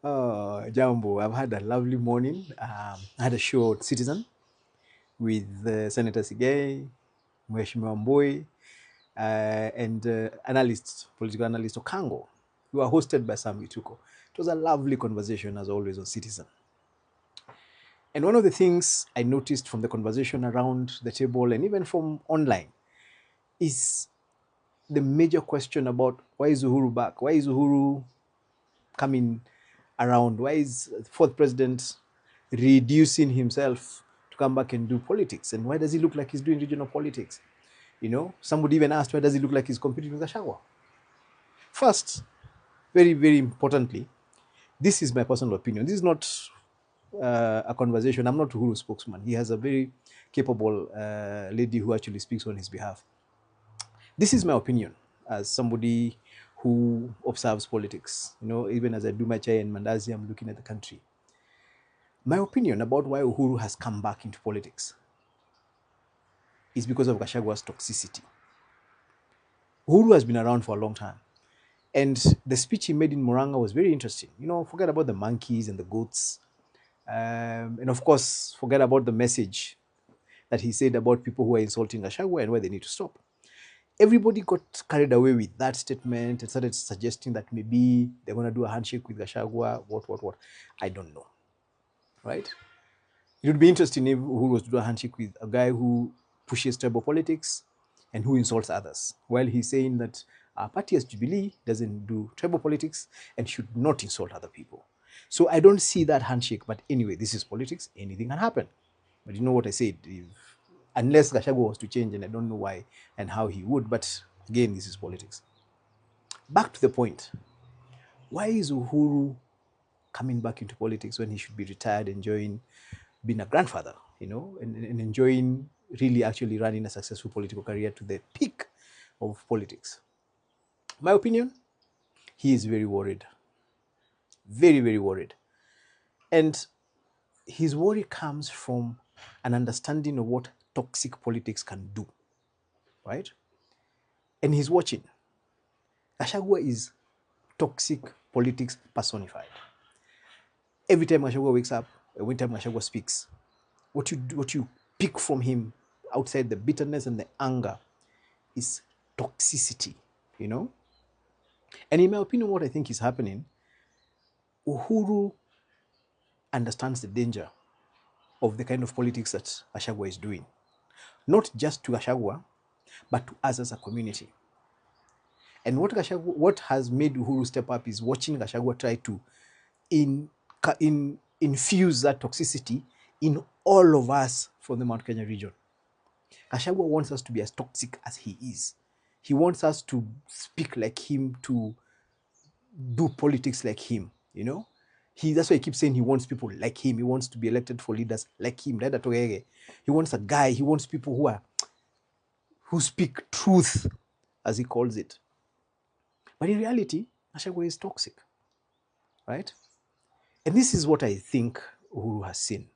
Jambo, I've had a lovely morning. I had a show at Citizen with Senator Sigay, Mheshimiwa Mbui, and political analyst Okango, who were hosted by Sam Ituko. It was a lovely conversation, as always, on Citizen. And one of the things I noticed from the conversation around the table and even from online is the major question about why is Uhuru back? Why is Uhuru coming around? Why is the fourth president reducing himself to come back and do politics? And why does he look like he's doing regional politics? You know, somebody even asked, why does he look like he's competing with Gashagua? First, very, very importantly, this is my personal opinion. This is not a conversation. I'm not Uhuru's spokesman. He has a very capable lady who actually speaks on his behalf. This is my opinion as somebody who observes politics. You know, even as I do my chai and mandazi, I'm looking at the country. My opinion about why Uhuru has come back into politics is because of Gashagua's toxicity. Uhuru has been around for a long time. And the speech he made in Moranga was very interesting. You know, forget about the monkeys and the goats. And of course, forget about the message that he said about people who are insulting Gashagua and why they need to stop. Everybody got carried away with that statement and started suggesting that maybe they're going to do a handshake with Gashagua, what. I don't know, right? It would be interesting if Uhuru was to do a handshake with a guy who pushes tribal politics and who insults others, while he's saying that our party as Jubilee doesn't do tribal politics and should not insult other people. So I don't see that handshake. But anyway, this is politics. Anything can happen. But you know what I said? Unless Gachagua was to change, and I don't know why and how he would. But again, this is politics. Back to the point. Why is Uhuru coming back into politics when he should be retired, enjoying being a grandfather, you know, and enjoying really actually running a successful political career to the peak of politics? My opinion, he is very worried. Very, very worried. And his worry comes from an understanding of what toxic politics can do, right? And he's watching. Gachagua is toxic politics personified. Every time Gachagua wakes up, every time Gachagua speaks, what you pick from him outside the bitterness and the anger is toxicity, you know? And in my opinion, what I think is happening, Uhuru understands the danger of the kind of politics that Gachagua is doing. Not just to Gachagua, but to us as a community. And what has made Uhuru step up is watching Gachagua try to infuse that toxicity in all of us from the Mount Kenya region. Gachagua wants us to be as toxic as he is. He wants us to speak like him, to do politics like him, you know? That's why he keeps saying he wants people like him. He wants to be elected for leaders like him. He wants a guy, he wants people who speak truth, as he calls it. But in reality, Gachagua is toxic, right? And this is what I think Uhuru has seen.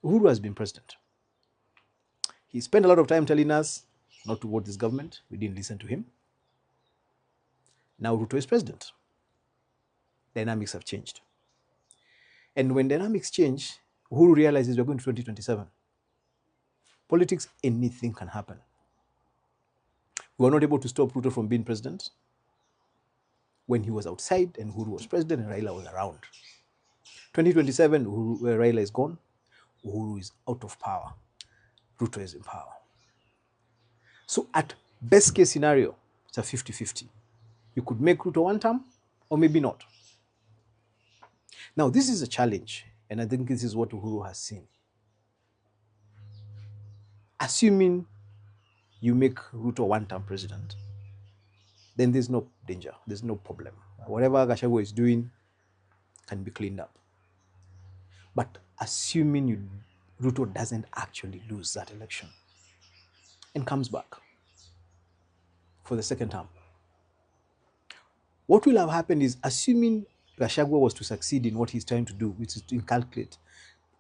Uhuru has been president. He spent a lot of time telling us not to vote this government. We didn't listen to him. Now Ruto is president. Dynamics have changed. And when dynamics change, Uhuru realizes we're going to 2027. Politics, anything can happen. We were not able to stop Ruto from being president when he was outside and Uhuru was president and Raila was around. 2027, Raila is gone. Uhuru is out of power. Ruto is in power. So at best case scenario, it's a 50-50. You could make Ruto one term or maybe not. Now, this is a challenge, and I think this is what Uhuru has seen. Assuming you make Ruto one-term president, then there's no danger, there's no problem. Whatever Gachagua is doing can be cleaned up. But assuming Ruto doesn't actually lose that election and comes back for the second term, what will have happened is, assuming Gachagua was to succeed in what he's trying to do, which is to inculcate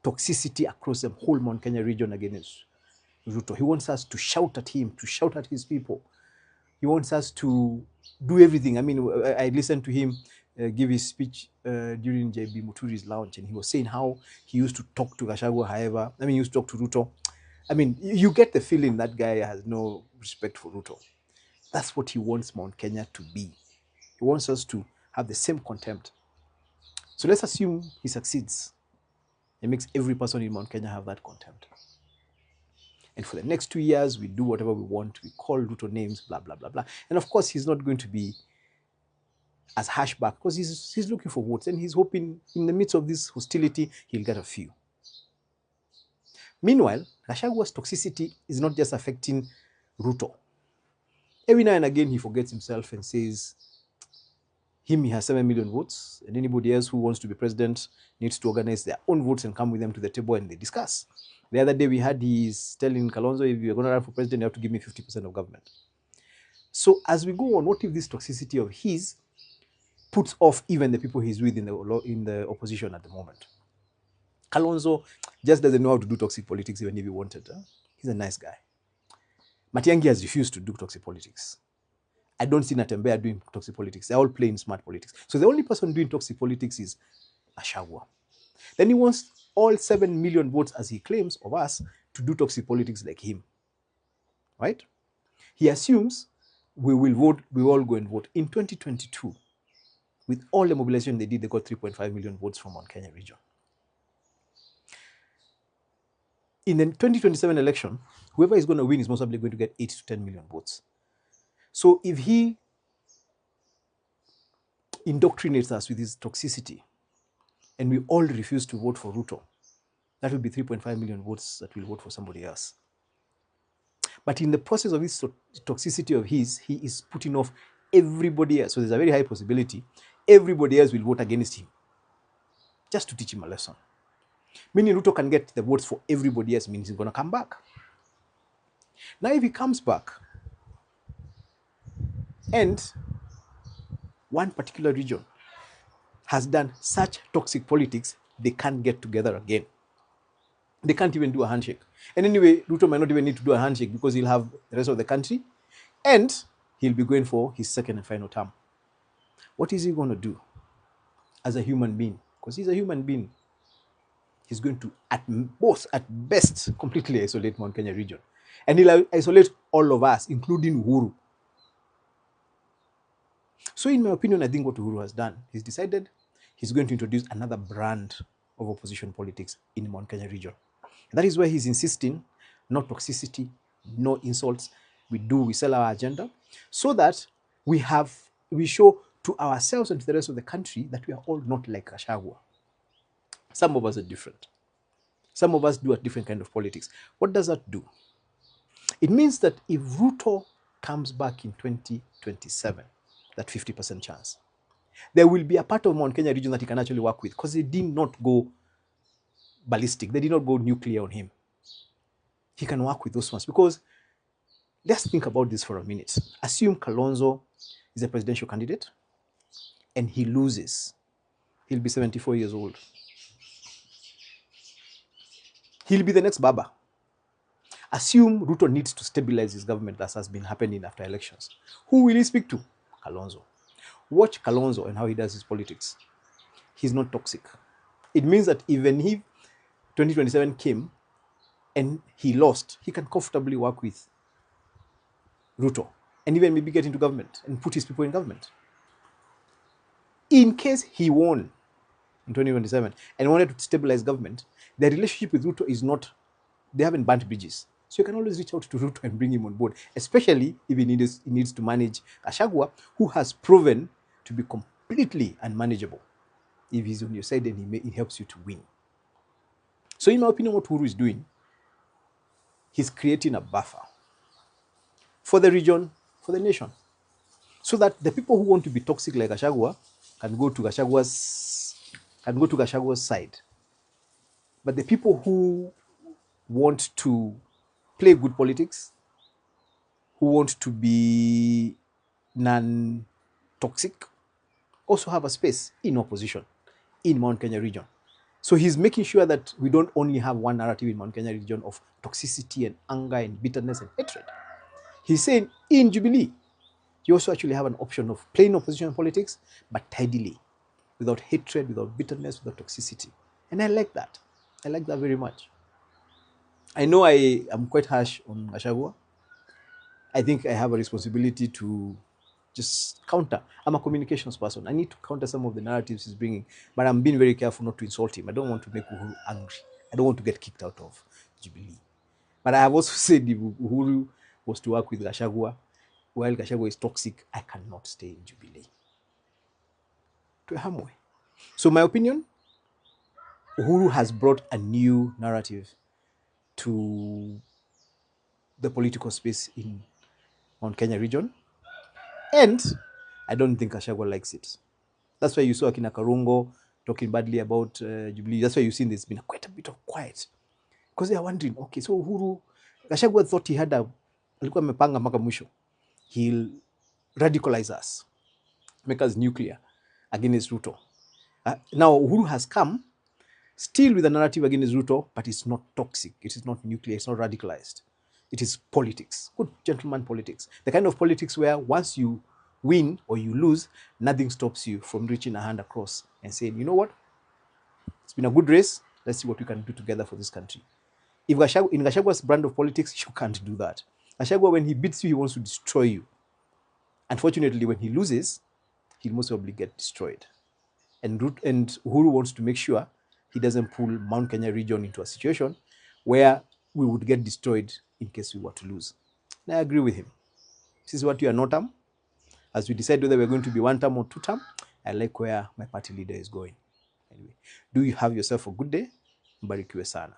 toxicity across the whole Mount Kenya region against Ruto. He wants us to shout at him, to shout at his people. He wants us to do everything. I mean, I listened to him give his speech during JB Muturi's launch, and he was saying how he used to talk to Gashagua, however, I mean, he used to talk to Ruto. I mean, you get the feeling that guy has no respect for Ruto. That's what he wants Mount Kenya to be. He wants us to have the same contempt. So let's assume he succeeds. He makes every person in Mount Kenya have that contempt. And for the next 2 years, we do whatever we want. We call Ruto names, blah, blah, blah, blah. And of course, he's not going to be as harsh back because he's looking for votes. And he's hoping in the midst of this hostility, he'll get a few. Meanwhile, Gashagua's toxicity is not just affecting Ruto. Every now and again, he forgets himself and says, he has 7 million votes, and anybody else who wants to be president needs to organize their own votes and come with them to the table and they discuss. The other day we had he's telling Kalonzo, if you're going to run for president, you have to give me 50% of government. So as we go on, what if this toxicity of his puts off even the people he's with in the opposition at the moment? Kalonzo just doesn't know how to do toxic politics even if he wanted. He's a nice guy. Matiang'i has refused to do toxic politics. I don't see Natembeya doing toxic politics. They're all playing smart politics. So the only person doing toxic politics is Gachagua. Then he wants all 7 million votes, as he claims, of us to do toxic politics like him. Right? He assumes we will vote, we all go and vote. In 2022, with all the mobilization they did, they got 3.5 million votes from Mount Kenya region. In the 2027 election, whoever is going to win is most probably going to get 8 to 10 million votes. So if he indoctrinates us with his toxicity and we all refuse to vote for Ruto, that will be 3.5 million votes that will vote for somebody else. But in the process of this toxicity of his, he is putting off everybody else. So there's a very high possibility everybody else will vote against him just to teach him a lesson. Meaning Ruto can get the votes for everybody else, means he's going to come back. Now if he comes back, and one particular region has done such toxic politics, they can't get together again. They can't even do a handshake. And anyway, Ruto might not even need to do a handshake because he'll have the rest of the country and he'll be going for his second and final term. What is he going to do as a human being? Because he's a human being. He's going to, at best, completely isolate Mount Kenya region. And he'll isolate all of us, including Uhuru. So in my opinion, I think what Uhuru has done, he's decided he's going to introduce another brand of opposition politics in Mount Kenya region. And that is why he's insisting, no toxicity, no insults. We sell our agenda so that we show to ourselves and to the rest of the country that we are all not like Gachagua. Some of us are different. Some of us do a different kind of politics. What does that do? It means that if Ruto comes back in 2027, that 50% chance, there will be a part of Mount Kenya region that he can actually work with because they did not go ballistic. They did not go nuclear on him. He can work with those ones because let's think about this for a minute. Assume Kalonzo is a presidential candidate and he loses. He'll be 74 years old. He'll be the next Baba. Assume Ruto needs to stabilize his government, as has been happening after elections. Who will he speak to? Kalonzo. Watch Kalonzo and how he does his politics. He's not toxic. It means that even if 2027 came and he lost, he can comfortably work with Ruto and even maybe get into government and put his people in government. In case he won in 2027 and wanted to stabilize government, the relationship with Ruto is not, they haven't burnt bridges. So you can always reach out to Ruto and bring him on board, especially if he needs to manage Gachagua, who has proven to be completely unmanageable. If he's on your side, then he helps you to win. So in my opinion, what Uhuru is doing, he's creating a buffer for the region, for the nation, so that the people who want to be toxic like Gachagua can go to Gashagua's side. But the people who want to play good politics, who want to be non-toxic, also have a space in opposition in Mount Kenya region. So he's making sure that we don't only have one narrative in Mount Kenya region of toxicity and anger and bitterness and hatred. He's saying in Jubilee, You also actually have an option of plain opposition politics, but tidily, without hatred, without bitterness, without toxicity. And I like that. I like that very much. I know I am quite harsh on Gashagua. I think I have a responsibility to just counter. I'm a communications person. I need to counter some of the narratives he's bringing, but I'm being very careful not to insult him. I don't want to make Uhuru angry. I don't want to get kicked out of Jubilee. But I have also said if Uhuru was to work with Gashagua, while Gashagua is toxic, I cannot stay in Jubilee. To Hamwe. So my opinion, Uhuru has brought a new narrative to the political space in Mount Kenya region. And I don't think Gachagua likes it. That's why you saw Akina Karungo talking badly about Jubilee. That's why you've seen there's been quite a bit of quiet. Because they are wondering, okay, so Uhuru, Gachagua thought he had alikuwa amepanga mpaka mwisho. He'll radicalize us, make us nuclear against Ruto. Now Uhuru has come still with a narrative against Ruto, but it's not toxic. It is not nuclear. It's not radicalized. It is politics. Good gentleman politics. The kind of politics where once you win or you lose, nothing stops you from reaching a hand across and saying, you know what? It's been a good race. Let's see what we can do together for this country. If in Gashagua's brand of politics, you can't do that. Gachagua, when he beats you, he wants to destroy you. Unfortunately, when he loses, he'll most probably get destroyed. And Uhuru wants to make sure he doesn't pull Mount Kenya region into a situation where we would get destroyed in case we were to lose. And I agree with him. This is what you are not term. As we decide whether we're going to be one term or two term, I like where my party leader is going. Anyway, do you have yourself a good day? Mbarikiwe sana.